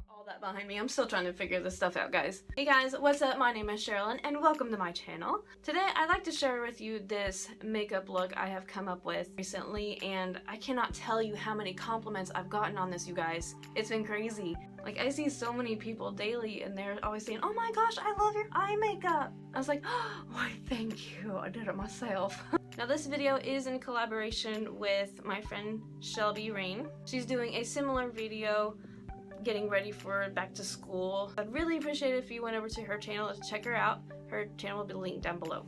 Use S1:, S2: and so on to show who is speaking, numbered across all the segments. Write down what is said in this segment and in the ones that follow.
S1: All that behind me, I'm still trying to figure this stuff out, guys. Hey guys, what's up? My name is Cheralyn and welcome to my channel. Today I'd like to share with you this makeup look I have come up with recently, and I cannot tell you how many compliments I've gotten on this, you guys. It's been crazy. Like, I see so many people daily and they're always saying, "Oh my gosh, I love your eye makeup." I was like, "Oh, why thank you, I did it myself." Now this video is in collaboration with my friend Shelby Rain. She's doing a similar video getting ready for back to school. I'd really appreciate it if you went over to her channel to check her out. Her channel will be linked down below.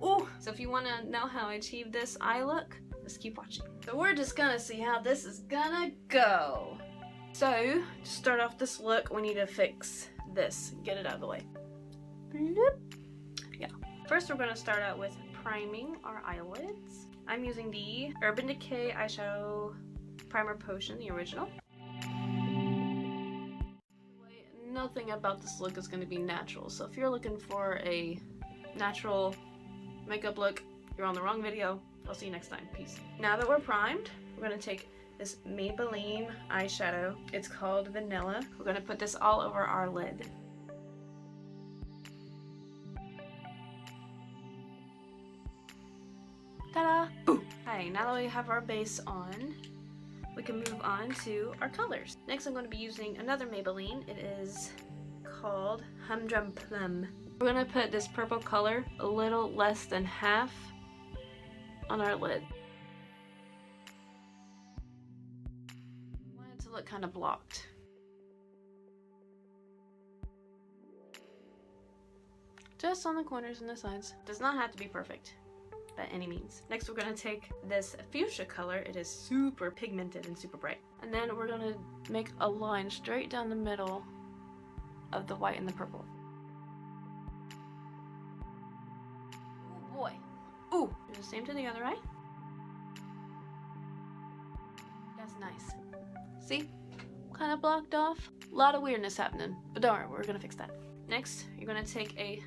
S1: Ooh! So if you want to know how I achieved this eye look, just keep watching. So we're just gonna see how this is gonna go. So, to start off this look, we need to fix this. Get it out of the way. Bloop. Yeah. First we're gonna start out with priming our eyelids. I'm using the Urban Decay Eyeshadow Primer Potion, the original. Nothing about this look is going to be natural, so if you're looking for a natural makeup look, you're on the wrong video. I'll see you next time. Peace. Now that we're primed, we're going to take this Maybelline eyeshadow. It's called Vanilla. We're going to put this all over our lid. Ta-da! Boom! Okay, now that we have our base on, we can move on to our colors. Next I'm going to be using another Maybelline. It is called Humdrum Plum. We're going to put this purple color a little less than half on our lid. I want it to look kind of blocked. Just on the corners and the sides. Does not have to be perfect by any means. Next we're going to take this fuchsia color. It is super pigmented and super bright. And then we're going to make a line straight down the middle of the white and the purple. Oh boy. Ooh! Do the same to the other eye. That's nice. See? Kind of blocked off. A lot of weirdness happening. But don't worry, we're going to fix that. Next, you're going to take a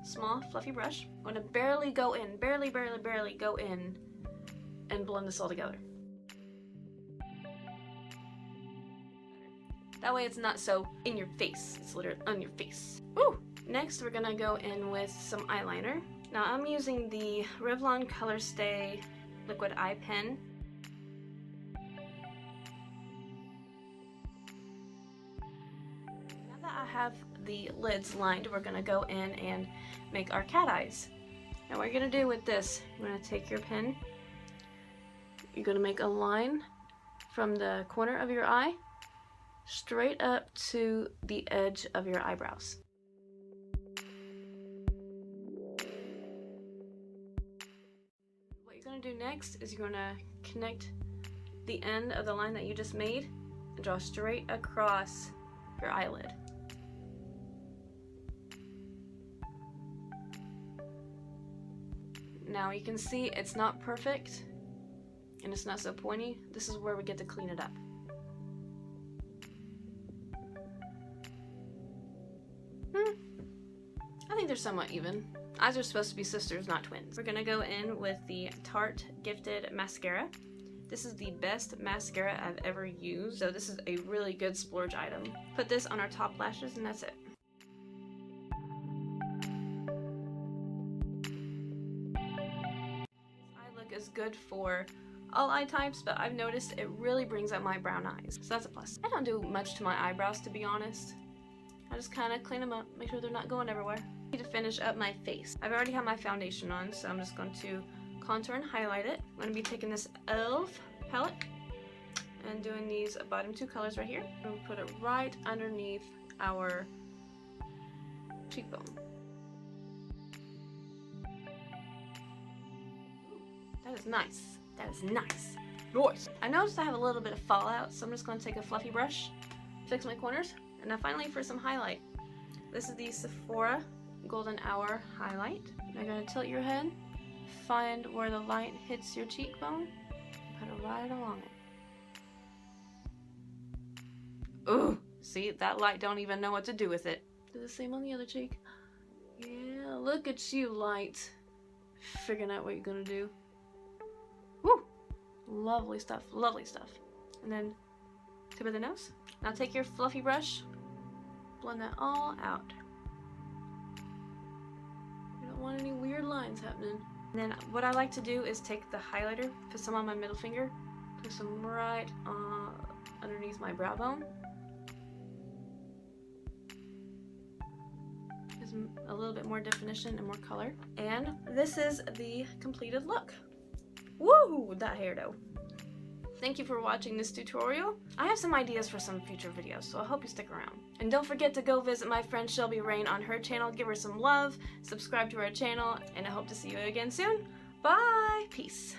S1: small fluffy brush. I'm going to barely go in, barely go in and blend this all together. That way it's not so in your face, it's literally on your face. Woo! Next we're going to go in with some eyeliner. Now I'm using the Revlon Color Stay Liquid Eye Pen. Now that I have the lids lined, we're going to go in and make our cat eyes. Now what you're going to do with this, you're going to take your pen, you're going to make a line from the corner of your eye straight up to the edge of your eyebrows. What you're going to do next is you're going to connect the end of the line that you just made and draw straight across your eyelid. Now you can see it's not perfect and it's not so pointy. This is where we get to clean it up. I think they're somewhat even. Eyes are supposed to be sisters, not twins. We're gonna go in with the Tarte Gifted Mascara. This is the best mascara I've ever used, so this is a really good splurge item. Put this on our top lashes and that's it. Is good for all eye types, but I've noticed it really brings out my brown eyes, so that's a plus. I don't do much to my eyebrows, to be honest. I just kind of clean them up, make sure they're not going everywhere. I need to finish up my face. I've already had my foundation on, so I'm just going to contour and highlight it. I'm going to be taking this e.l.f. palette and doing these bottom two colors right here. I'm going to put it right underneath our cheekbone. That is nice. That is nice. Nice. I noticed I have a little bit of fallout, so I'm just going to take a fluffy brush, fix my corners, and now finally for some highlight. This is the Sephora Golden Hour highlight. You're going to tilt your head, find where the light hits your cheekbone, put it right along it. Ooh, see, that light don't even know what to do with it. Do the same on the other cheek. Yeah, look at you, light. Figuring out what you're gonna do. Lovely stuff, lovely stuff. And then tip of the nose. Now take your fluffy brush, blend that all out. You don't want any weird lines happening. And then what I like to do is take the highlighter, put some on my middle finger, put some right underneath my brow bone. Gives a little bit more definition and more color. And this is the completed look. Woo! That hair though. Thank you for watching this tutorial. I have some ideas for some future videos, so I hope you stick around. And don't forget to go visit my friend Shelby Rain on her channel, give her some love, subscribe to her channel, and I hope to see you again soon. Bye! Peace.